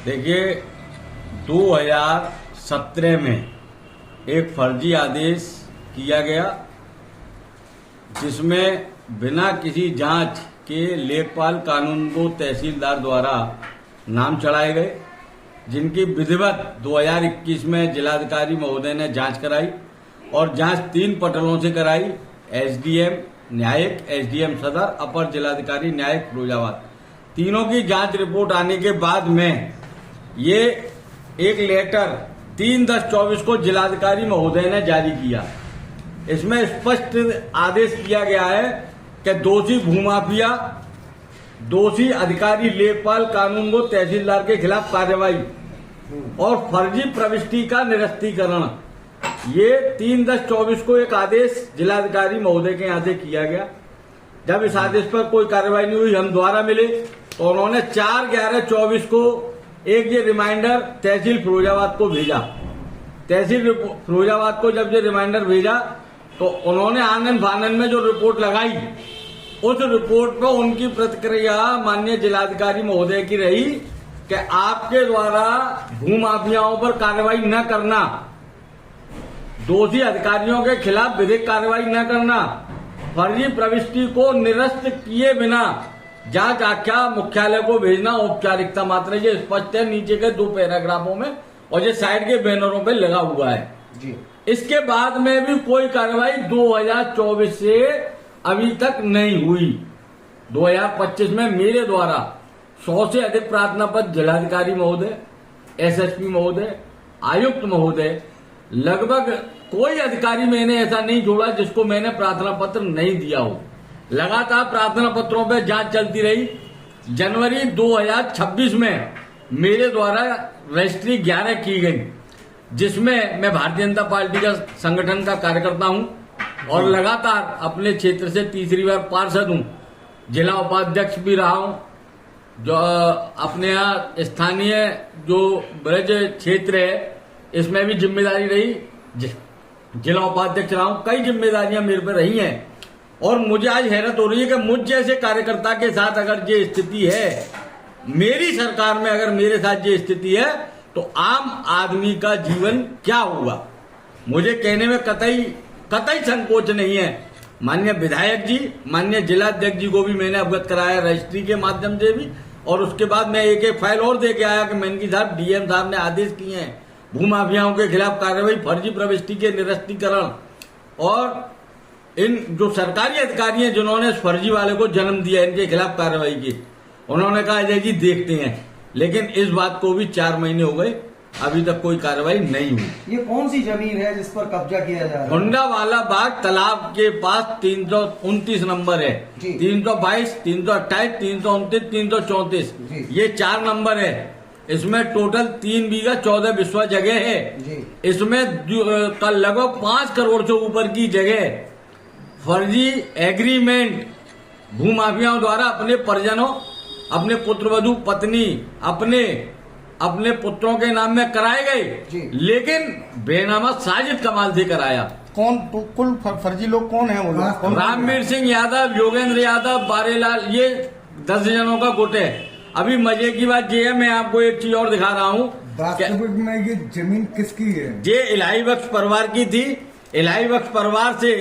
देखिए 2017 में एक फर्जी आदेश किया गया जिसमें बिना किसी जांच के लेखपाल कानून को तहसीलदार द्वारा नाम चढ़ाए गए, जिनकी विधिवत 2021 में जिलाधिकारी महोदय ने जांच कराई और जांच 3 पटलों से कराई। एसडीएम न्यायिक, एसडीएम सदर, अपर जिलाधिकारी न्यायिक फिरोजाबाद, तीनों की जांच रिपोर्ट आने के बाद में ये एक लेटर 3/10/24 को जिलाधिकारी महोदय ने जारी किया। इसमें स्पष्ट आदेश किया गया है कि दोषी भूमाफिया, दोषी अधिकारी लेखपाल कानून को तहसीलदार के खिलाफ कार्रवाई और फर्जी प्रविष्टि का निरस्तीकरण, ये 3/10/24 को एक आदेश जिलाधिकारी महोदय के यहाँ से किया गया। जब इस आदेश पर कोई कार्रवाई नहीं हुई, हम द्वारा मिले तो उन्होंने 4/11/24 को एक ये रिमाइंडर तहसील फिरोजाबाद को भेजा। तहसील फिरोजाबाद को जब ये रिमाइंडर भेजा तो उन्होंने आंगन फानन में जो रिपोर्ट लगाई, उस रिपोर्ट पर उनकी प्रतिक्रिया माननीय जिलाधिकारी महोदय की रही कि आपके द्वारा भूमाफियाओं पर कार्रवाई न करना, दोषी अधिकारियों के खिलाफ विधिक कार्रवाई न करना, फर्जी प्रविष्टि को निरस्त किए बिना जांच आख्या मुख्यालय को भेजना औपचारिकता मात्र है। ये स्पष्ट है नीचे के 2 पैराग्राफों में और ये साइड के बैनरों पे लगा हुआ है जी। इसके बाद में भी कोई कार्रवाई 2024 से अभी तक नहीं हुई। 2025 में मेरे द्वारा 100 से अधिक प्रार्थना पत्र जिलाधिकारी महोदय, एसएसपी महोदय, आयुक्त महोदय, लगभग कोई अधिकारी मैंने ऐसा नहीं छोड़ा जिसको मैंने प्रार्थना पत्र नहीं दिया हो। लगातार प्रार्थना पत्रों पर जांच चलती रही। जनवरी 2026 में मेरे द्वारा रजिस्ट्री 11 की गई, जिसमें मैं भारतीय जनता पार्टी का संगठन का कार्यकर्ता हूं और लगातार अपने क्षेत्र से तीसरी बार पार्षद हूं, जिला उपाध्यक्ष भी रहा हूं। जो अपने यहाँ स्थानीय जो ब्रज क्षेत्र है इसमें भी जिम्मेदारी रही, जिला उपाध्यक्ष रहा हूं। कई जिम्मेदारियां मेरे पर रही हैं और मुझे आज हैरत हो रही है कि मुझ जैसे कार्यकर्ता के साथ अगर ये स्थिति है, मेरी सरकार में अगर मेरे साथ ये स्थिति है तो आम आदमी का जीवन क्या होगा। मुझे कहने में कतई संकोच नहीं है। माननीय विधायक जी, माननीय जिलाध्यक्ष जी को भी मैंने अवगत कराया रजिस्ट्री के माध्यम से भी, और उसके बाद मैं एक फाइल और दे के आया कि मैंने साहब डीएम साहब ने आदेश किए हैं भूमाफियाओं के खिलाफ कार्रवाई, फर्जी प्रविष्टि के निरस्तीकरण, और इन जो सरकारी अधिकारी हैं जिन्होंने इस फर्जी वाले को जन्म दिया, इनके खिलाफ कार्रवाई की। उन्होंने कहा अजय जी देखते हैं, लेकिन इस बात को भी 4 महीने हो गए, अभी तक कोई कार्रवाई नहीं हुई। ये कौन सी जमीन है जिस पर कब्जा किया जा रहा है? होंडा वाला बाग तालाब के पास 329 नंबर है, 322, 328, 329, 334, ये 4 नंबर है। इसमें टोटल 3 बीघा 14 बिस्वा जगह है। इसमें लगभग 5 करोड़ से ऊपर की जगह फर्जी एग्रीमेंट भूमाफियाओं द्वारा अपने परिजनों, अपने पुत्रवधू पत्नी, अपने पुत्रों के नाम में कराए गए, लेकिन बेनामा साजिद कमाल से कराया। कौन तो कुल फर्जी लोग कौन है वो लोग? रामवीर सिंह यादव, योगेंद्र यादव, बारेलाल, ये 10 जनों का गुट है। अभी मजे की बात ये है, मैं आपको एक चीज और दिखा रहा हूँ। वास्तविक में ये जमीन किसकी है? ये इलाही बख्श परिवार की थी। इलाही बख्श परिवार से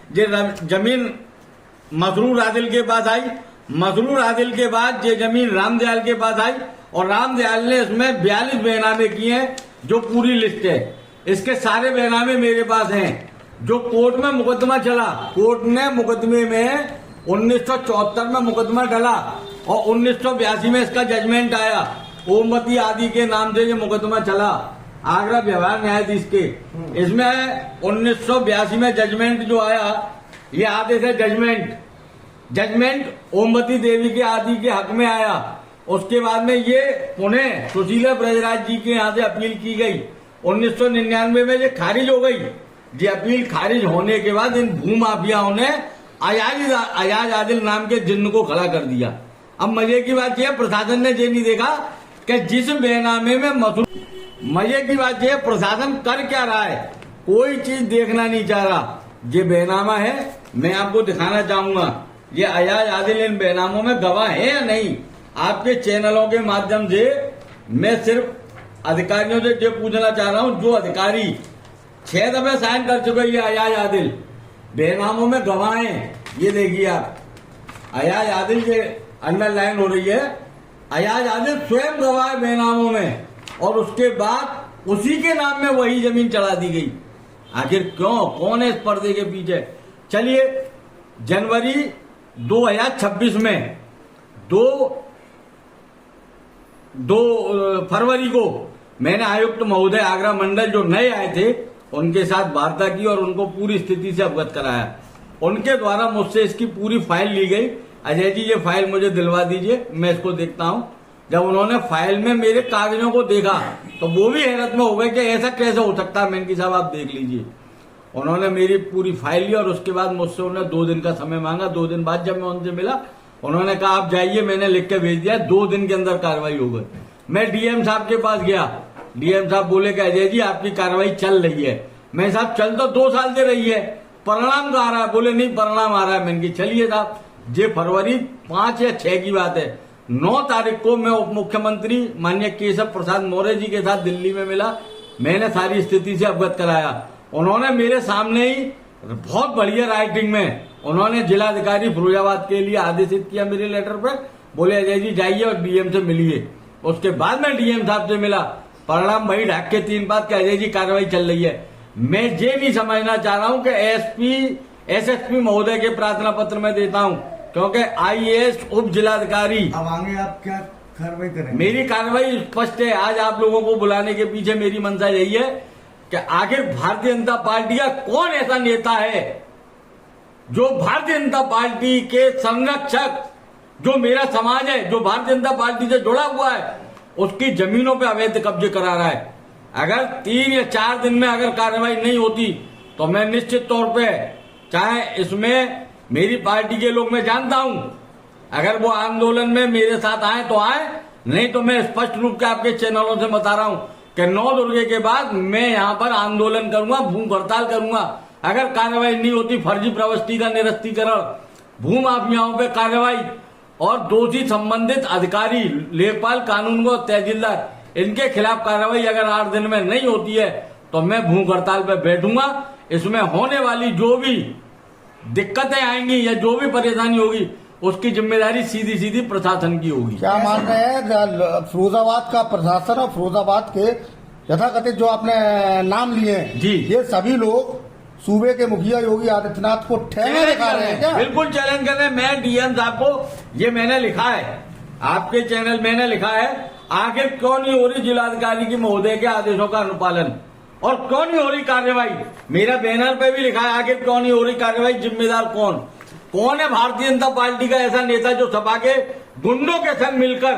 ये जमीन मसरूर आदिल के पास आई। मसरूर आदिल के बाद ये जमीन रामदयाल के पास आई और रामदयाल ने इसमें 42 बेनामे किए हैं, जो पूरी लिस्ट है। इसके सारे बेनामे मेरे पास हैं। जो कोर्ट में मुकदमा चला, कोर्ट ने मुकदमे में 1974 में मुकदमा डाला और 1982 में इसका जजमेंट आया। ओमवती आदि के नाम से ये मुकदमा चला, आगरा व्यवहार न्यायाधीश के। इसमें 1982 में जजमेंट जो आया, ये आदेश है जजमेंट ओमवती देवी के आदि के हक में आया। उसके बाद में ये पुणे सुशीला ब्रजराज जी के यहाँ से अपील की गई। 1999 में ये खारिज हो गई। ये अपील खारिज होने के बाद इन भूमाफियाओं ने अयाज आदिल नाम के जिन्न को खड़ा कर दिया। अब मजे की बात यह, प्रशासन ने ये नहीं देखा कि जिस बेनामे में मजे की बात यह, प्रशासन कर क्या रहा है, कोई चीज देखना नहीं चाह रहा। ये बेनामा है, मैं आपको दिखाना चाहूंगा। ये अयाज आदिल इन बेनामों में गवाह है या नहीं, आपके चैनलों के माध्यम से मैं सिर्फ अधिकारियों से ये पूछना चाह रहा हूं, जो अधिकारी 6 दफे साइन कर चुके ये अयाज आदिल बेनामों में गवाहें, ये देखिए आप अयाज आदिल ये अंडरलाइन हो रही है, अयाज आदिल स्वयं गवाह है बेनामों में, और उसके बाद उसी के नाम में वही जमीन चढ़ा दी गई। आखिर क्यों, कौन है इस पर्दे के पीछे? चलिए, जनवरी 2026 में दो फरवरी को मैंने आयुक्त महोदय आगरा मंडल जो नए आए थे उनके साथ वार्ता की और उनको पूरी स्थिति से अवगत कराया। उनके द्वारा मुझसे इसकी पूरी फाइल ली गई। अजय जी, ये फाइल मुझे दिलवा दीजिए, मैं इसको देखता हूं। जब उन्होंने फाइल में मेरे कागजों को देखा तो वो भी हैरत में हो गए कि ऐसा कैसे हो सकता है। मैंने साहब आप देख लीजिए। उन्होंने मेरी पूरी फाइल ली और उसके बाद मुझसे उन्होंने 2 दिन का समय मांगा। 2 दिन बाद जब मैं उनसे मिला, उन्होंने कहा आप जाइए, मैंने लिख के भेज दिया, 2 दिन के अंदर कार्रवाई हो गई। मैं डीएम साहब के पास गया, डीएम साहब बोले कि अजय जी आपकी कार्रवाई चल रही है। मैं साहब चल तो 2 साल से रही है, परिणाम का आ रहा है? बोले नहीं परिणाम आ रहा है। मैंने कहा चलिए साहब, ये फरवरी 5 या 6 की बात है। 9 तारीख को मैं उप मुख्यमंत्री माननीय केशव प्रसाद मौर्य जी के साथ दिल्ली में मिला। मैंने सारी स्थिति से अवगत कराया। उन्होंने मेरे सामने ही बहुत बढ़िया राइटिंग में उन्होंने जिलाधिकारी फिरोजाबाद के लिए आदेशित किया मेरे लेटर पे। बोले अजय जी जाइए और डीएम से मिलिए। उसके बाद मैं डीएम साहब से मिला, परिणाम वही ढाक के 3 बात कि अजय जी कार्रवाई चल रही है। मैं ये नहीं समझना चाह रहा हूं कि एसएसपी महोदय के प्रार्थना पत्र में देता हूं, क्योंकि आईएएस उप जिलाधिकारी। अब आगे आप क्या कार्रवाई करेंगे? मेरी कार्रवाई स्पष्ट है। आज आप लोगों को बुलाने के पीछे मेरी मंशा यही है कि आखिर भारतीय जनता पार्टी का कौन ऐसा नेता है जो भारतीय जनता पार्टी के संरक्षक, जो मेरा समाज है, जो भारतीय जनता पार्टी से जुड़ा हुआ है, उसकी जमीनों पे अवैध कब्जे करा रहा है। अगर 3 या 4 दिन में अगर कार्रवाई नहीं होती तो मैं निश्चित तौर पे, चाहे इसमें मेरी पार्टी के लोग मैं जानता हूं, अगर वो आंदोलन में मेरे साथ आए तो आए, नहीं तो मैं स्पष्ट रूप से आपके चैनलों से बता रहा हूं कि 9 दुर्गे के बाद मैं यहां पर आंदोलन करूंगा, भूख हड़ताल करूंगा। अगर कार्रवाई नहीं होती, फर्जी प्रविष्टि का निरस्तीकरण, भूमाफियाओं पे कार्रवाई और दोषी संबंधित अधिकारी, लेखपाल, कानूनगो, तहसीलदार, इनके खिलाफ कार्रवाई अगर 8 दिन में नहीं होती है तो मैं भूख हड़ताल पे बैठूंगा। इसमें होने वाली जो भी दिक्कतें आएंगी या जो भी परेशानी होगी उसकी जिम्मेदारी सीधी सीधी प्रशासन की होगी। क्या मान रहे हैं फिरोजाबाद का प्रशासन और फिरोजाबाद के यथाकथित जो आपने नाम लिए जी, ये सभी लोग सूबे के मुखिया योगी आदित्यनाथ को ठहरे दिखा रहे हैं क्या? बिल्कुल चैलेंज कर रहे हैं। मैं डीएम साहब को ये मैंने लिखा है, आपके चैनल मैंने लिखा है, आखिर क्यों नहीं हो रही जिलाधिकारी की महोदय के आदेशों का अनुपालन और क्यों नहीं हो रही कार्रवाई? मेरा बैनर पे भी लिखा है, आखिर क्यों नहीं हो रही कार्रवाई, जिम्मेदार कौन है? भारतीय जनता पार्टी का ऐसा नेता जो सपा के गुंडों के संग मिलकर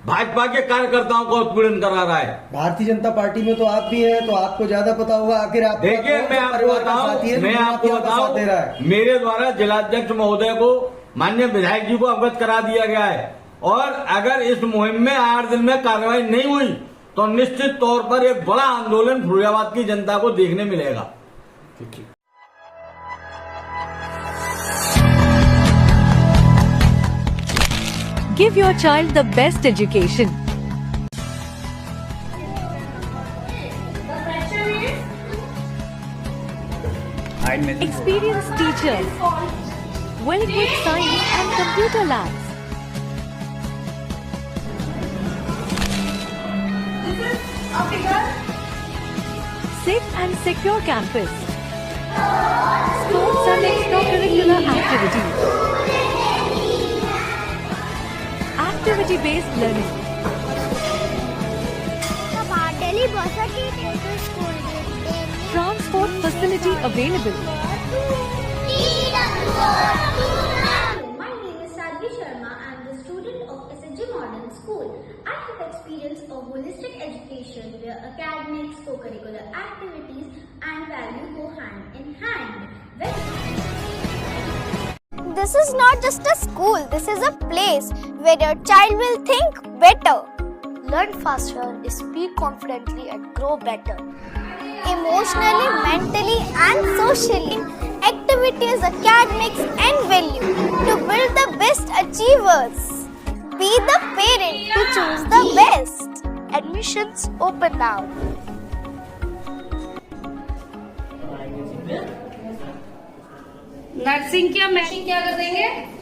भाजपा के कार्यकर्ताओं को उत्पीड़न करा रहा है। भारतीय जनता पार्टी में तो आप भी हैं, तो आपको ज्यादा पता होगा। आखिर आप देखिए, मैं आपको बताऊं, मेरे द्वारा जिलाध्यक्ष महोदय को, माननीय विधायक जी को अवगत करा दिया गया है, और अगर इस मुहिम में 8 दिन में कार्रवाई नहीं हुई तो निश्चित तौर पर एक बड़ा आंदोलन फिरोजाबाद की जनता को देखने मिलेगा। Give your child the best education. Experienced teachers, well-equipped science and computer labs. Safe and secure campus. Sports and extracurricular activities. Activity-based learning. Transport facility available. My name is Sadhvi Sharma. I am the student of SSG Modern School. I have experienced a holistic education where academics, co-curricular activities and value go hand in hand. This is not just a school, this is a place where your child will think better, learn faster, speak confidently and grow better. Emotionally, mentally and socially. Activities, academics and value to build the best achievers. Be the parent to choose the best. Admissions open now. Nursing क्या कर देंगे?